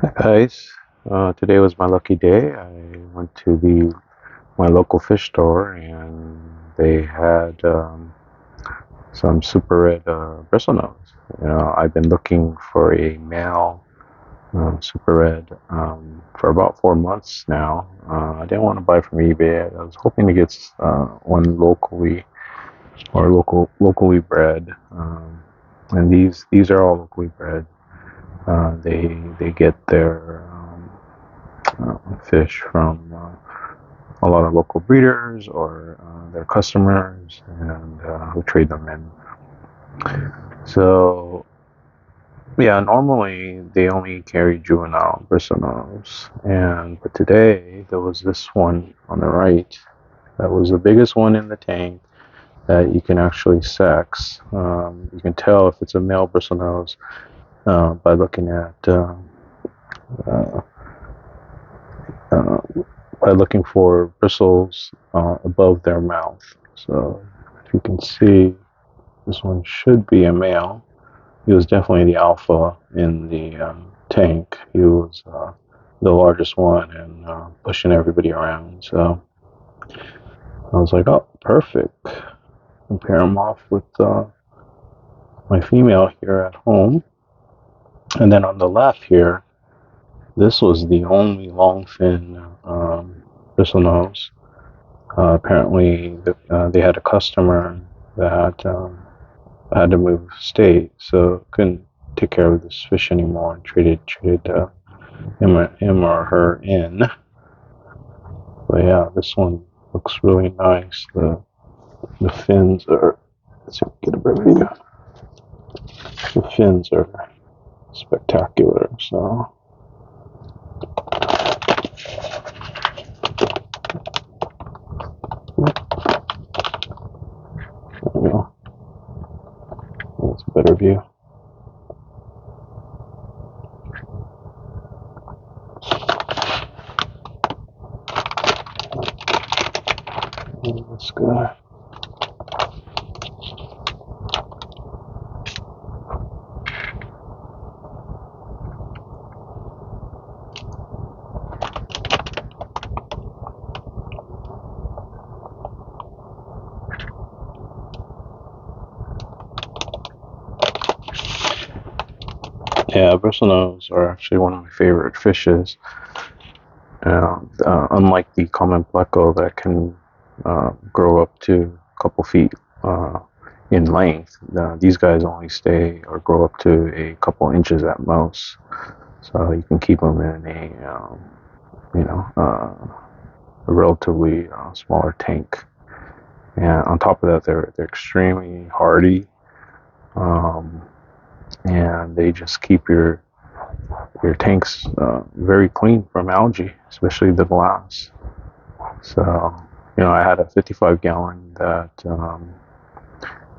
Hi guys, today was my lucky day. I went to the my local fish store and they had some Super Red Bristlenose. I've been looking for a male Super Red for about 4 months now. I didn't want to buy from eBay. I was hoping to get one locally or locally bred. And these are all locally bred. They get their fish from a lot of local breeders or their customers, and who trade them in. So yeah, normally they only carry juvenile bristlenose, and but today there was this one on the right that was the biggest one in the tank that you can actually sex. You can tell if it's a male bristlenose by looking at uh, uh, by looking for bristles above their mouth. So if you can see, this one should be a male. He was definitely the alpha in the tank. He was the largest one and pushing everybody around. So I was like, oh, perfect. Compare him off with my female here at home. And then on the left here, this was the only longfin bristlenose. Apparently, they had a customer that had to move state, so couldn't take care of this fish anymore and traded him or her in. But yeah, this one looks really nice. The fins are, let's see if we get a better view. The fins are spectacular. So there we go. That's a better view. This guy. Yeah, bristlenose are actually one of my favorite fishes. Unlike the common pleco that can grow up to a couple feet uh, in length, these guys only stay or grow up to a couple inches at most. So you can keep them in you know, a relatively smaller tank. And on top of that, they're extremely hardy, um, and they just keep your tanks very clean from algae, especially the glass. So, I had a 55 gallon that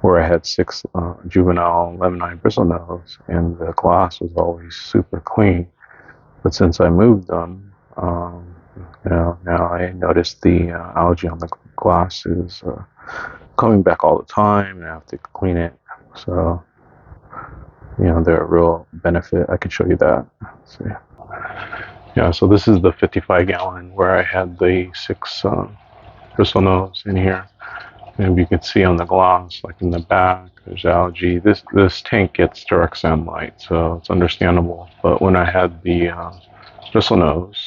where I had six juvenile lemon-eyed bristlenose, and the glass was always super clean. But since I moved them, now I noticed the algae on the glass is coming back all the time, and I have to clean it. So, they're a real benefit. I can show you that. Let's see. Yeah, so this is the 55 gallon where I had the six bristlenose in here. And you can see on the glass, like in the back, there's algae. This tank gets direct sunlight, so it's understandable. But when I had the bristlenose,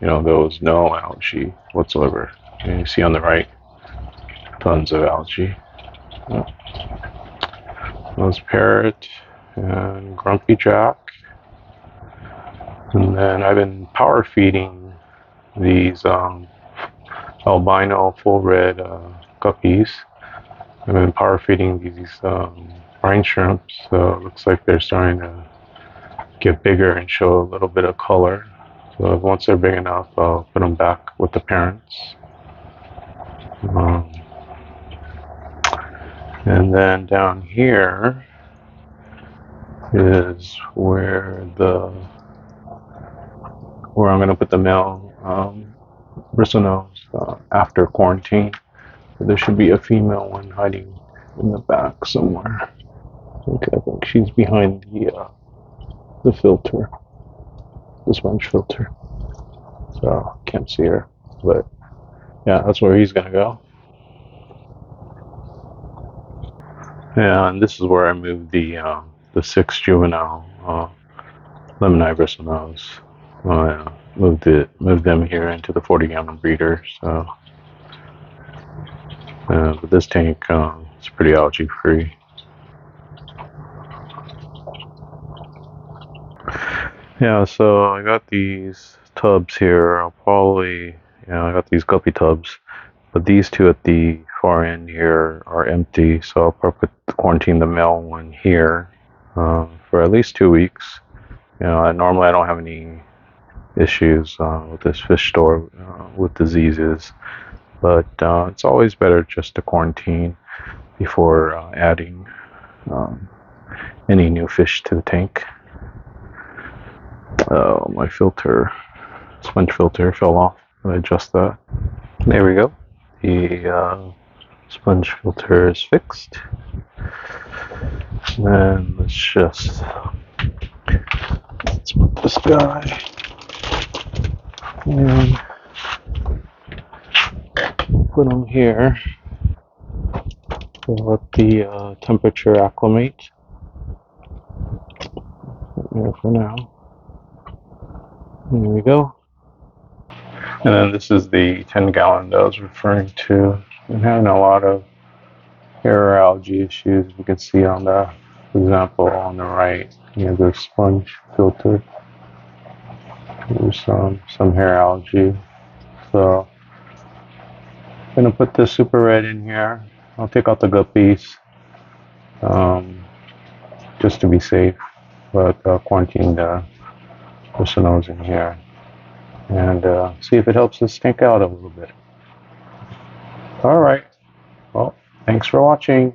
there was no algae whatsoever. And you see on the right, tons of algae. Yeah. Those parrot and grumpy jack. And then I've been power feeding these albino full red guppies. I've been power feeding these brine shrimps, so it looks like they're starting to get bigger and show a little bit of color. So once they're big enough, I'll put them back with the parents. Um, and then down here is where I'm going to put the male bristlenose after quarantine. There should be a female one hiding in the back somewhere. I think she's behind the filter. the sponge filter. So can't see her, but yeah, that's where he's gonna go. Yeah, and this is where I moved the 6 juvenile Lemon Bristlenose. Moved them here into the 40-gallon breeder. So, but this tank is pretty algae free. Yeah, so I got these tubs here. I got these guppy tubs, but these two at the far end here are empty. So I'll probably quarantine the male one here for at least 2 weeks. Normally I don't have any issues with this fish store with diseases, but it's always better just to quarantine before adding um, any new fish to the tank. My sponge filter fell off. I adjust that. There we go. The sponge filter is fixed. And let's put this guy and put him here. We'll let the temperature acclimate here for now. There we go. And then this is the 10-gallon that I was referring to. I'm having a lot of hair algae issues. You can see on the example on the right, the sponge filter. There's some hair algae. So I'm gonna put the Super Red in here. I'll take out the guppies just to be safe, but quarantine the Bristlenose in here and see if it helps us tank out a little bit. All right. Well, thanks for watching.